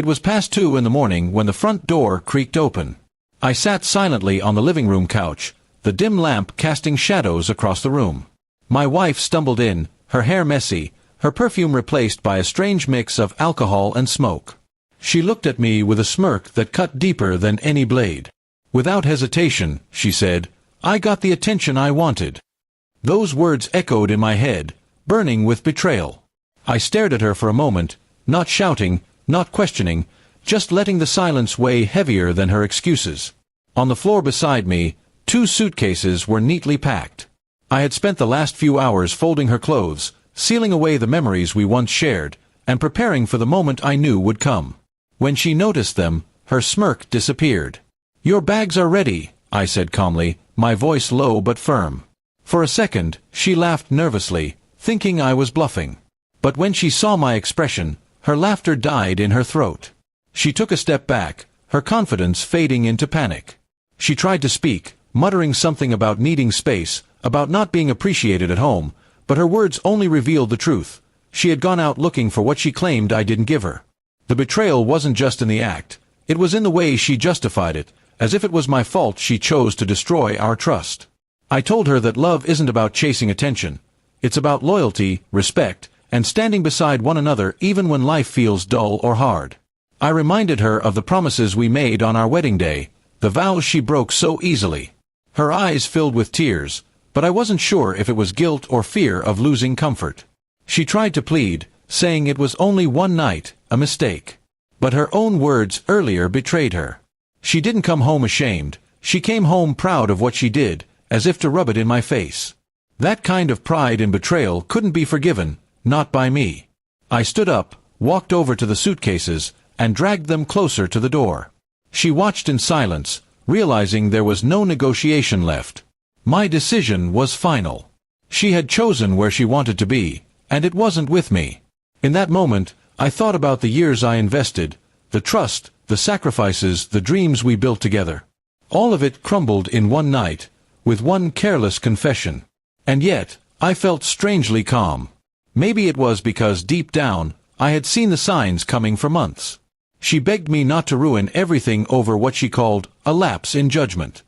It was past 2 in the morning when the front door creaked open. I sat silently on the living room couch, the dim lamp casting shadows across the room. My wife stumbled in, her hair messy, her perfume replaced by a strange mix of alcohol and smoke. She looked at me with a smirk that cut deeper than any blade. Without hesitation, she said, "I got the attention I wanted." Those words echoed in my head, burning with betrayal. I stared at her for a moment, not shouting, not questioning, just letting the silence weigh heavier than her excuses. On the floor beside me, 2 suitcases were neatly packed. I had spent the last few hours folding her clothes, sealing away the memories we once shared, and preparing for the moment I knew would come. When she noticed them, her smirk disappeared. "Your bags are ready," I said calmly, my voice low but firm. For a second, she laughed nervously, thinking I was bluffing. But when she saw my expression, her laughter died in her throat. She took a step back, her confidence fading into panic. She tried to speak, muttering something about needing space, about not being appreciated at home, but her words only revealed the truth. She had gone out looking for what she claimed I didn't give her. The betrayal wasn't just in the act, it was in the way she justified it, as if it was my fault she chose to destroy our trust. I told her that love isn't about chasing attention. It's about loyalty, respect, and standing beside one another even when life feels dull or hard. I reminded her of the promises we made on our wedding day, the vows she broke so easily. Her eyes filled with tears, but I wasn't sure if it was guilt or fear of losing comfort. She tried to plead, saying it was only one night, a mistake. But her own words earlier betrayed her. She didn't come home ashamed, she came home proud of what she did, as if to rub it in my face. That kind of pride in betrayal couldn't be forgiven, not by me. I stood up, walked over to the suitcases, and dragged them closer to the door. She watched in silence, realizing there was no negotiation left. My decision was final. She had chosen where she wanted to be, and it wasn't with me. In that moment, I thought about the years I invested, the trust, the sacrifices, the dreams we built together. All of it crumbled in one night, with one careless confession. And yet, I felt strangely calm. Maybe it was because deep down, I had seen the signs coming for months. She begged me not to ruin everything over what she called a lapse in judgment.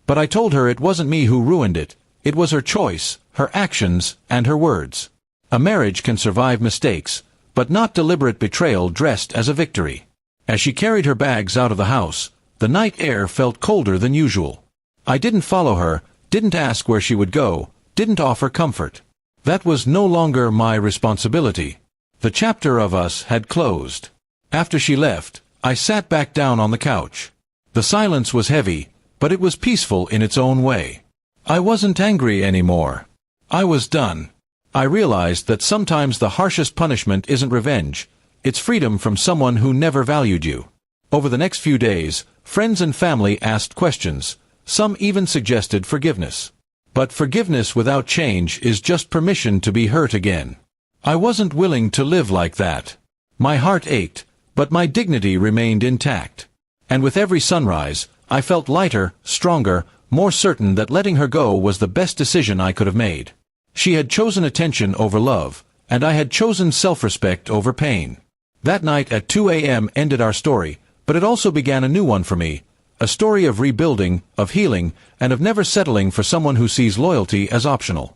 But I told her it wasn't me who ruined it, it was her choice, her actions, and her words. A marriage can survive mistakes, but not deliberate betrayal dressed as a victory. As she carried her bags out of the house, the night air felt colder than usual. I didn't follow her, didn't ask where she would go, didn't offer comfort. That was no longer my responsibility. The chapter of us had closed. After she left, I sat back down on the couch. The silence was heavy, but it was peaceful in its own way. I wasn't angry anymore. I was done. I realized that sometimes the harshest punishment isn't revenge, it's freedom from someone who never valued you. Over the next few days, friends and family asked questions. Some even suggested forgiveness. But forgiveness without change is just permission to be hurt again. I wasn't willing to live like that. My heart ached, but my dignity remained intact. And with every sunrise, I felt lighter, stronger, more certain that letting her go was the best decision I could have made. She had chosen attention over love, and I had chosen self-respect over pain. That night at 2 a.m. ended our story, but it also began a new one for me. A story of rebuilding, of healing, and of never settling for someone who sees loyalty as optional.